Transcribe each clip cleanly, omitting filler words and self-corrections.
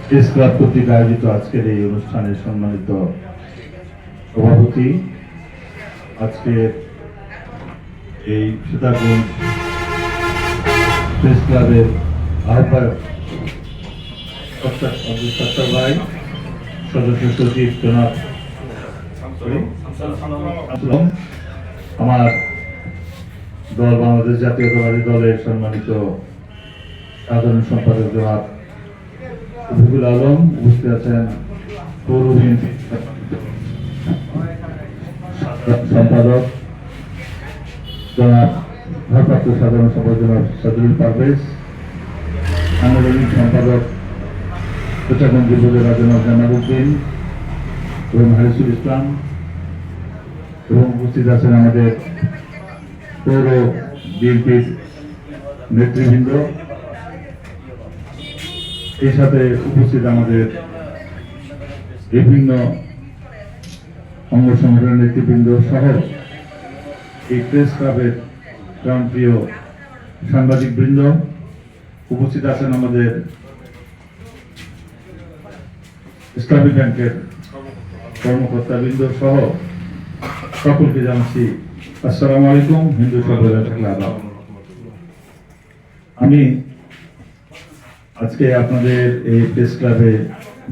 Press club কর্তৃক আয়োজিত আজকের এই অনুষ্ঠানের সম্মানিত সভাপতি, আজকের এই সীতাকুণ্ড প্রেস ক্লাবের আহ্বায়ক আব্দুল সত্তার ভাই, সদস্য সচিব জনাব আমার দল বাংলাদেশ জাতীয়তাবাদী দলের সম্মানিত সাধারণ সম্পাদক জনাব রফিকুল আলম, উপস্থিত আছেন পৌর বিএনপি সম্পাদক জনাব ভারপ্রাপ্ত সাধারণ সম্পাদক জনাব সাদুল পারভেজ, সাংগঠনিক সম্পাদক সীতাকুণ্ড উপজেলা জনাব জামালউদ্দিন এবং হারিসুল ইসলাম, এবং উপস্থিত আছেন আমাদের পৌর বিএনপির নেতৃবৃন্দ, এর সাথে উপস্থিত আমাদের বিভিন্ন অঙ্গ সংগঠনের নেতৃবৃন্দ সহ এই প্রেস ক্লাবের প্রাণপ্রিয় সাংবাদিক বৃন্দ, উপস্থিত আছেন আমাদের ইসলামী ব্যাংকের কর্মকর্তা বৃন্দ সহ সকলকে জানাচ্ছি আসসালামু আলাইকুম। হিন্দু সম্প্রদায়, আমি আজকে আপনাদের এই প্রেস ক্লাবে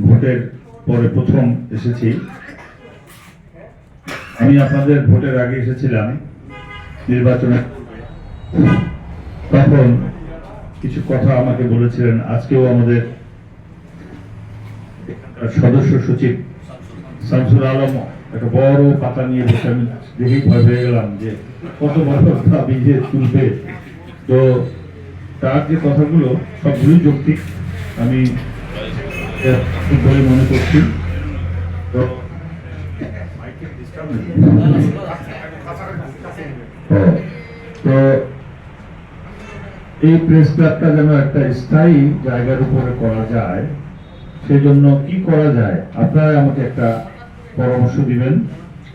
ভোটের পরে প্রথম এসেছি। আমি আপনাদের ভোটের আগে এসেছিলাম নির্বাচনে, তখন কিছু কথা আমাকে বলেছিলেন। আজকেও আমাদের সদস্য সচিব শামসুল আলম একটা বড় পাতা নিয়ে বসে, আমি দেখেই ভয় পেয়ে গেলাম যে কত বড় দাবি যে তুলবে। তো তার যে কথাগুলো সবগুলোই যৌক্তিক আমি বলে মনে করছি। তো এই প্রেস ক্লাবটা যেন একটা স্থায়ী জায়গার উপরে করা যায়, সেজন্য কি করা যায় আপনারা আমাকে একটা পরামর্শ দিবেন।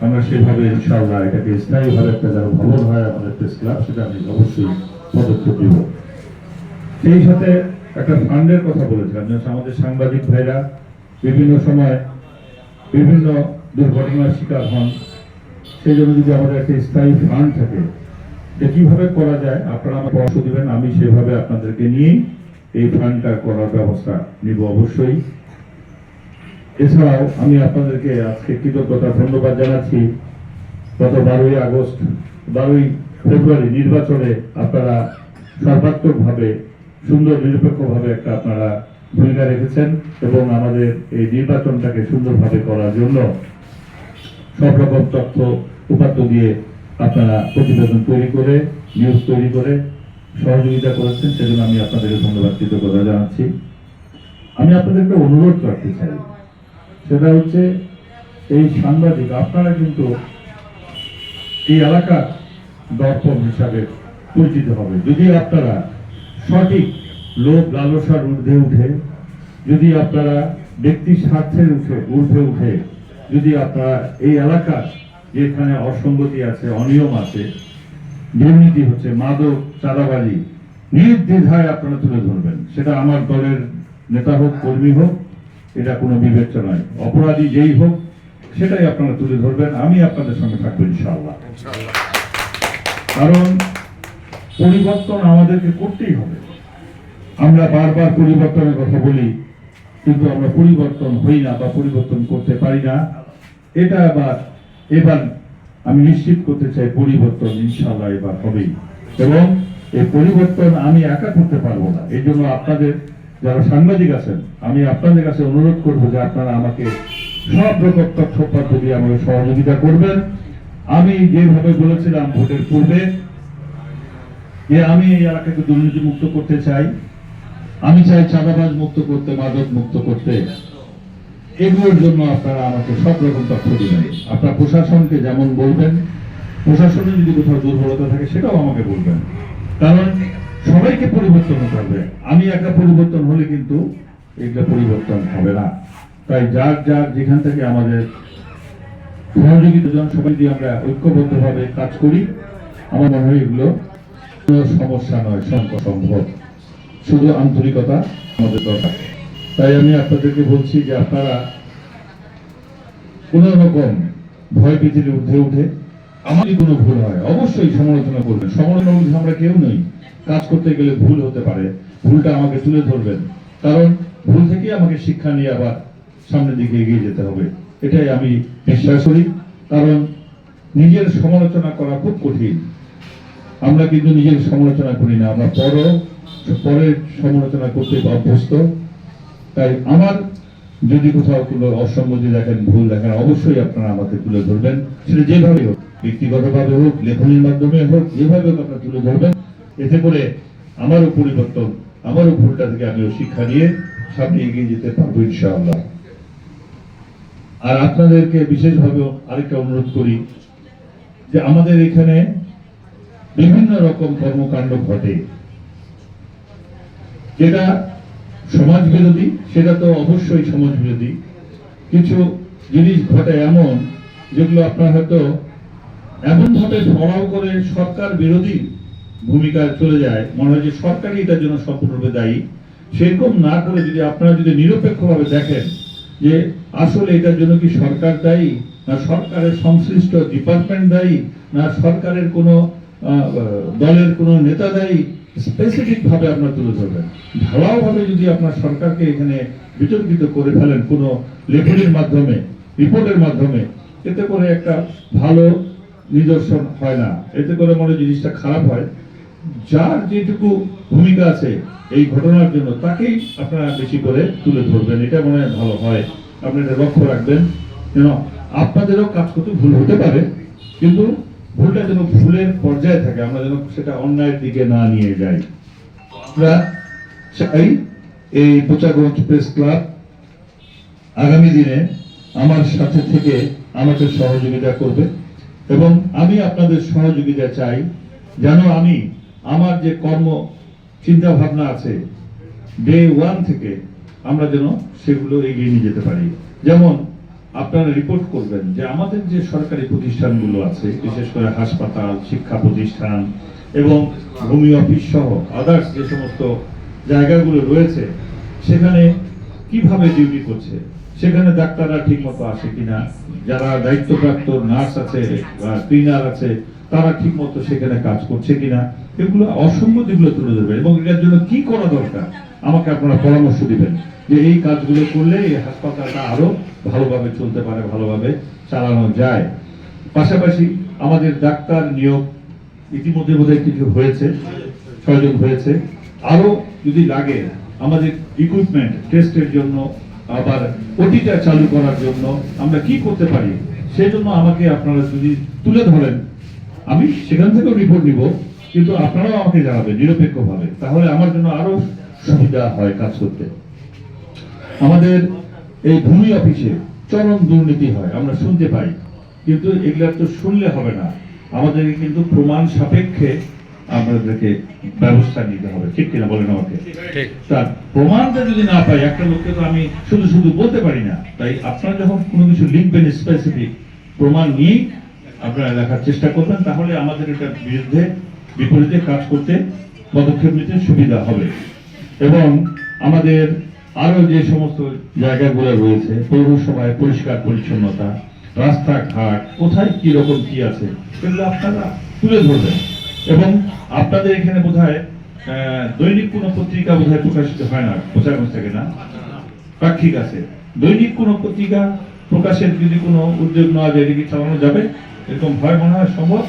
আমরা সেভাবে ইনশাআল্লাহ এটাকে স্থায়ীভাবে একটা যেন ভবন হয় আমাদের প্রেস ক্লাব, সেটা আমি অবশ্যই পদক্ষেপ দিব। সেই সাথে একটা ফান্ডের কথা বলেছিলাম, আমাদের সাংবাদিক ভাইরা বিভিন্ন সময় বিভিন্ন দুর্ঘটনার শিকার হন, সেই জন্য যদি আমাদের একটা স্থায়ী ফান্ড থাকে, যে কিভাবে করা যায় আপনারা আমাকে পরামর্শ দিবেন। আমি সেভাবে আপনাদেরকে নিয়ে এই ফান্ডটা করার ব্যবস্থা নিব অবশ্যই। এছাড়াও আমি আপনাদেরকে আজকে কৃতজ্ঞতা ধন্যবাদ জানাচ্ছি। গত 12ই ফেব্রুয়ারি নির্বাচনে আপনারা সর্বাত্মকভাবে সুন্দর নিরপেক্ষভাবে একটা আপনারা ভূমিকা রেখেছেন এবং আমাদের এই নির্বাচনটাকে সুন্দরভাবে করার জন্য সব রকম তথ্য উপাত্ত দিয়ে আপনারা প্রতিবেদন তৈরি করে, নিউজ তৈরি করে সহযোগিতা করেছেন, সেজন্য আমি আপনাদেরকে ধন্যবাদ কৃতজ্ঞতা জানাচ্ছি। আমি আপনাদেরকে অনুরোধ করতে চাই, সেটা হচ্ছে এই সাংবাদিক আপনারা কিন্তু এই এলাকার দর্পণ হিসাবে পরিচিত হবে। যদি আপনারা সঠিক লোভ লালসার ঊর্ধ্বে উঠে, যদি আপনারা ব্যক্তি স্বার্থের ঊর্ধ্বে উঠে, যদি আপনারা এই এলাকার যেখানে অসঙ্গতি আছে, অনিয়ম আছে, দুর্নীতি হচ্ছে, মাদক চাঁদাবাজি, নির্দ্বিধায় আপনারা তুলে ধরবেন। সেটা আমার দলের নেতা হোক, কর্মী হোক, এটা কোনো বিবেচ্য নয়। অপরাধী যেই হোক সেটাই আপনারা তুলে ধরবেন। আমি আপনাদের সঙ্গে থাকবো ইনশাআল্লাহ। কারণ পরিবর্তন আমাদেরকে করতেই হবে। আমরা বারবার পরিবর্তনের কথা বলি, কিন্তু আমরা পরিবর্তন হই না বা পরিবর্তন করতে পারি না। এটা এবার আমি নিশ্চিত করতে চাই পরিবর্তন ইনশাআল্লাহ এবার হবেই, এবং এই পরিবর্তন আমি একা করতে পারবো না। এই জন্য আপনাদের যারা সাংবাদিক আছেন, আমি আপনাদের কাছে অনুরোধ করবো যে আপনারা আমাকে সব রকম তথ্য দিয়ে আমাকে সহযোগিতা করবেন। আমি যেভাবে বলেছিলাম ভোটের পূর্বে যে আমি এই এলাকাকে দুর্নীতি মুক্ত করতে চাই, আমি চাই চাঁদাবাজ মুক্ত করতে, মাদক মুক্ত করতে, এগুলোর জন্য আপনারা আমাকে সব রকম তথ্য দিবেন। আপনার প্রশাসনকে যেমন বলবেন, প্রশাসনে যদি কোথাও দুর্বলতা থাকে সেটাও আমাকে বলবেন। কারণ সবাইকে পরিবর্তন হতে হবে, আমি একা পরিবর্তন হলে কিন্তু এগুলো পরিবর্তন হবে না। তাই যার যেখান থেকে আমাদের সহযোগিতা সবাই দিয়ে আমরা ঐক্যবদ্ধভাবে কাজ করি, আমার মনে হয় এগুলো কোনো সমস্যা নয়, সম্ভব। শুধু আন্তরিকতা আমাদের দরকার। তাই আমি আপনাদেরকে বলছি যে আপনারা কোন রকম ভয় ভীতির ঊর্ধ্বে উঠে আমার যদি কোনো ভুল হয় অবশ্যই সমালোচনা করবেন। সমালোচনা বলতে আমরা কেউ নই, কাজ করতে গেলে ভুল হতে পারে, ভুলটা আমাকে তুলে ধরবেন, কারণ ভুল থেকে আমাকে শিক্ষা নিয়ে আবার সামনের দিকে এগিয়ে যেতে হবে, এটাই আমি বিশ্বাস করি। কারণ নিজের সমালোচনা করা খুব কঠিন, আমরা কিন্তু নিজের সমালোচনা করি না, আমরা পরের সমালোচনা করতে অভ্যস্ত। তাই আমার যদি কোথাও কোনো অসঙ্গতি দেখেন, ভুল দেখেন, অবশ্যই আপনারা আমাকে তুলে ধরবেন, সেটা যেভাবে হোক, ব্যক্তিগতভাবে হোক, লেখনীর মাধ্যমে হোক, যেভাবে হোক আপনারা তুলে ধরবেন। এতে করে আমারও পরিবর্তন, আমারও ভুলটা থেকে আমিও শিক্ষা নিয়ে সামনে এগিয়ে যেতে পারবো ইনশাআল্লাহ। আর আপনাদেরকে বিশেষভাবে আরেকটা অনুরোধ করি যে আমাদের এখানে বিভিন্ন রকম কর্মকাণ্ড ঘটে, যেটা সমাজ বিরোধী, সেটা তো অবশ্যই সমাজ বিরোধী। কিছু জিনিস ঘটে এমন যেগুলো আপনার হয়তো এমন ভাবে ফলাও করে সরকার বিরোধী ভূমিকায় চলে যায়, মনে হয় যে সরকারই এটার জন্য সম্পূর্ণরূপে দায়ী। সেরকম না করে যদি আপনারা যদি নিরপেক্ষভাবে দেখেন যে আসলে এটার জন্য কি সরকার দায়ী, না সরকারের সংশ্লিষ্ট ডিপার্টমেন্ট দায়ী, না সরকারের কোনো দলের কোনো নেতা দায়ী, স্পেসিফিক ভাবে আপনার তুলে ধরবেন। ঢালাও ভাবে যদি আপনার সরকারকে এখানে বিতর্কিত করে ফেলেন কোনো লেখনীর মাধ্যমে, রিপোর্টের মাধ্যমে, এতে করে একটা ভালো নিদর্শন হয় না, এতে করে মনে জিনিসটা খারাপ হয়। যার যেটুকু ভূমিকা আছে এই ঘটনার জন্য তাকেই আপনারা বেশি করে তুলে ধরবেন, এটা মনে হয় ভালো হয়। আপনি এটা লক্ষ্য রাখবেন যেন আপনাদেরও কাজ করতে ভুল হতে পারে, কিন্তু ভুলটা যেন ভুলের পর্যায়ে থাকে, আমরা যেন সেটা অন্যায়ের দিকে না নিয়ে যাই। আমরা চাই এই বোচাগঞ্জ প্রেস ক্লাব আগামী দিনে আমার সাথে থেকে আমাকে সহযোগিতা করবে, এবং আমি আপনাদের সহযোগিতা চাই যেন আমি আমার যে কর্ম চিন্তা ভাবনা আছে ডে ওয়ান থেকে আমরা যেন সেগুলো এগিয়ে নিয়ে যেতে পারি। যেমন আপনারা রিপোর্ট করবেন যে আমাদের যে সরকারি প্রতিষ্ঠানগুলো আছে, বিশেষ করে হাসপাতাল, শিক্ষা প্রতিষ্ঠান এবং ভূমি অফিস সহ আদার্স যে সমস্ত জায়গাগুলো রয়েছে, সেখানে কিভাবে ডিউটি করছে, সেখানে ডাক্তাররা ঠিক মতো আসে কিনা, যারা দায়িত্বপ্রাপ্ত নার্স আছে বা ক্লিনার আছে তারা ঠিক মতো সেখানে কাজ করছে কিনা, এগুলো অসঙ্গতিগুলো তুলে ধরবেন এবং এটার জন্য কি করা দরকার আমাকে আপনারা পরামর্শ দিবেন যে এই কাজগুলো করলে এই হাসপাতালটা আরো ভালোভাবে চলতে পারে, ভালোভাবে চালানো যায়। পাশাপাশি আমাদের ডাক্তার নিয়োগ ইতিমধ্যে বোধহয় কিছু হয়েছে, 6 জন হয়েছে, আরো যদি লাগে আমাদের ইকুইপমেন্ট টেস্টের জন্য, আবার ওটিটা চালু করার জন্য আমরা কি করতে পারি, সেই জন্য আমাকে আপনারা যদি তুলে ধরেন, আমি সেখান থেকেও রিপোর্ট নিব, কিন্তু আপনারাও আমাকে জানাবেন নিরপেক্ষভাবে, তাহলে আমার জন্য আরো সুবিধা হয় কাজ করতে। আমাদের এই ভূমি অফিসে চরম দুর্নীতি হয়, আমরা শুনতে পাই, কিন্তু এগুলা তো শুনলে হবে না, আমাদেরকে কিন্তু প্রমাণ সাপেক্ষে আমাদেরকে ব্যবস্থা নিতে হবে, ঠিক কিনা বলেন আমাকে? তার প্রমাণটা যদি না পাই, একটা লোককে তো আমি শুধু শুধু বলতে পারি না। তাই আপনারা যখন কোনো কিছু লিখবেন স্পেসিফিক প্রমাণ নিয়ে আপনারা লেখার চেষ্টা করবেন, তাহলে আমাদের এটার বিরুদ্ধে বিপরীতে কাজ করতে পদক্ষেপ নিতে সুবিধা হবে। এবং আমাদের আরো যে সমস্ত জায়গাগুলো রয়েছে, পৌরসভায় পরিষ্কার পরিচ্ছন্নতা, রাস্তাঘাট কোথায় কি রকম কি আছে, এগুলো আপনারা তুলে ধরবেন। এবং আপনাদের এখানে বোধহয় দৈনিক কোনো পত্রিকা বোধহয় প্রকাশিত হয় না, বোচাগঞ্জ থেকে না, পাক্ষিক আছে, দৈনিক কোনো পত্রিকা প্রকাশের যদি কোনো উদ্যোগ নেওয়া যায়, এদিকে চালানো যাবে, এরকম ভয় মনে হয় সম্ভব,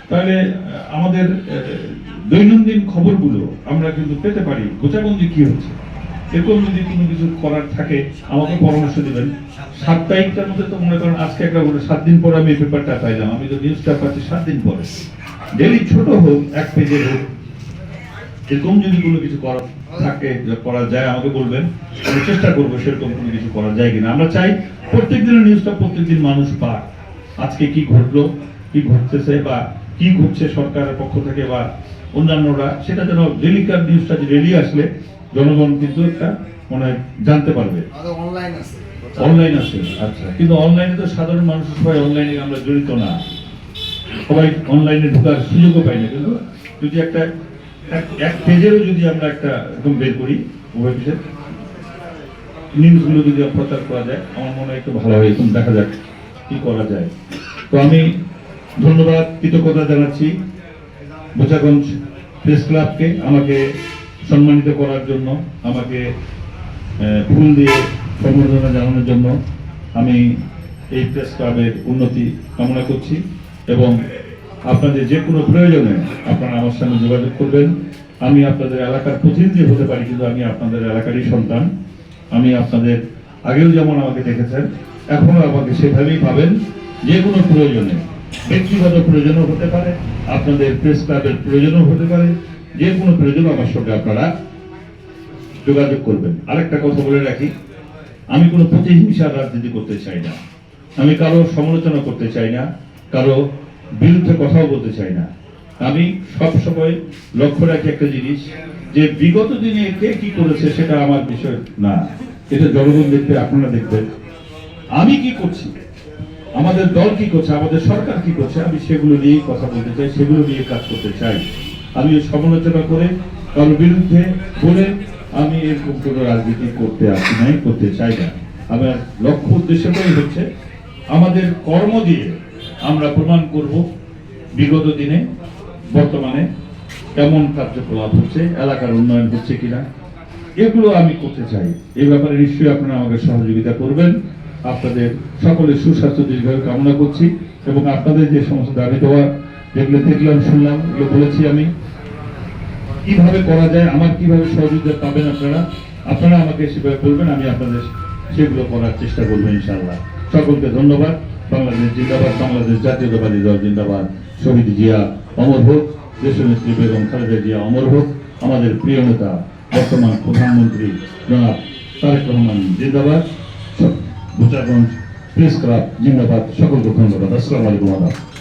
তাহলে আমাদের দৈনন্দিন খবরগুলো আমরা কিন্তু পেতে পারি, বোচাগঞ্জে কি হচ্ছে, এরকম যদি কোনো কিছু করার থাকে আমাকে পরামর্শ দিবেন। সাপ্তাহিকটার মধ্যে তো মনে করেন আজকে একটা 7 দিন পরে আমি পেপারটা পাইলাম, আমি তো নিউজটা পাচ্ছি 7 দিন পরে, ডেলি ছোট হোক, 1 পেজের হোক, এরকম যদি কোনো কিছু থাকে করা যায় আমাকে বলবেন, আমি চেষ্টা করবো সেরকম কোনো কিছু করা যায় কিনা। আমরা চাই প্রত্যেক দিনের নিউজটা প্রত্যেকদিন মানুষ পাক, আজকে কি ঘটলো, কি ঘটতেছে বা কি ঘটছে সরকারের পক্ষ থেকে বা অন্যান্যরা, সেটা যেন ডেলিকার নিউজটা যে ডেলি আসলে জনগণ কিন্তু একটা মনে জানতে পারবে। অনলাইন আছে, আচ্ছা, কিন্তু অনলাইনে তো সাধারণ মানুষ সবাই অনলাইনে আমরা জড়িত না, সবাই অনলাইনে ঢোকার সুযোগও পাই না, কিন্তু যদি একটা 1 পেজেরও যদি আমরা একটা একদম বের করি ওয়েবসাইট, নিউজগুলো যদি প্রচার করা যায় আমার মনে হয় একটু ভালো হয়, এখন দেখা যাক কি করা যায়। তো আমি ধন্যবাদ কৃতজ্ঞতা জানাচ্ছি বোচাগঞ্জ প্রেস ক্লাবকে আমাকে সম্মানিত করার জন্য, আমাকে ফুল দিয়ে সম্বর্ধনা জানানোর জন্য। আমি এই প্রেস ক্লাবের উন্নতি কামনা করছি এবং আপনাদের যে কোনো প্রয়োজনে আপনারা আমার সঙ্গে যোগাযোগ করবেন। আমি আপনাদের এলাকার প্রতিনিধি হতে পারি, কিন্তু আমি আপনাদের এলাকারই সন্তান। আমি আপনাদের আগেও যেমন আমাকে দেখেছেন, এখনো আমাকে সেভাবেই পাবেন। যে কোনো প্রয়োজনে, ব্যক্তিগত প্রয়োজনও হতে পারে, আপনাদের প্রেস ক্লাবের প্রয়োজনও হতে পারে, যে কোনো প্রয়োজন আমার সঙ্গে আপনারা যোগাযোগ করবেন। আরেকটা কথা বলে রাখি, আমি কোনো প্রতিহিংসার রাজনীতি করতে চাই না, আমি কারো সমালোচনা করতে চাই না, কারো বিরুদ্ধে কথাও বলতে চাই না। আমি সবসময় লক্ষ্য রাখি একটা জিনিস, যে বিগত দিনে কে কি করেছে সেটা আমার বিষয় না, এটা জনগণ দেখবে, আপনারা দেখবেন। আমি কি করছি, আমাদের দল কি করছে, আমাদের সরকার কি করছে, আমি সেগুলো নিয়েই কথা বলতে চাই, সেগুলো নিয়ে কাজ করতে চাই। আমি সমালোচনা করে কারোর বিরুদ্ধে বলে আমি এরকম কোনো রাজনীতি করতে আসি নাই, করতে চাই না। আমার লক্ষ্য উদ্দেশ্যটাই হচ্ছে আমাদের কর্ম দিয়ে আমরা প্রমাণ করব বিগত দিনে বর্তমানে কেমন কার্যকলাপ হচ্ছে, এলাকার উন্নয়ন হচ্ছে কিনা, এগুলো আমি করতে চাই। এই ব্যাপারে নিশ্চয়ই আপনারা আমাকে সহযোগিতা করবেন। আপনাদের সকলের সুস্বাস্থ্য দীর্ঘায়ু কামনা করছি এবং আপনাদের যে সমস্ত দাবি দেওয়া যেগুলো দেখলাম, শুনলাম, এগুলো বলেছি আমি কিভাবে করা যায়, আমার কিভাবে সহযোগিতা পাবেন আপনারা আমাকে সেভাবে বলবেন, আমি আপনাদের সেগুলো করার চেষ্টা করবো ইনশাআল্লাহ। সকলকে ধন্যবাদ। বাংলাদেশ জিন্দাবাদ, বাংলাদেশ জাতীয়তাবাদী দল জিন্দাবাদ। শহীদ জিয়া অমর হোক, দেশনেত্রী বেগম খালেদা জিয়া অমর হোক। আমাদের প্রিয় নেতা বর্তমান প্রধানমন্ত্রী জনাব তারেক রহমান জিন্দাবাদ। বোচাগঞ্জ প্রেস ক্লাব জিন্দাবাদ। সকলকে ধন্যবাদ। আসসালামু আলাইকুম।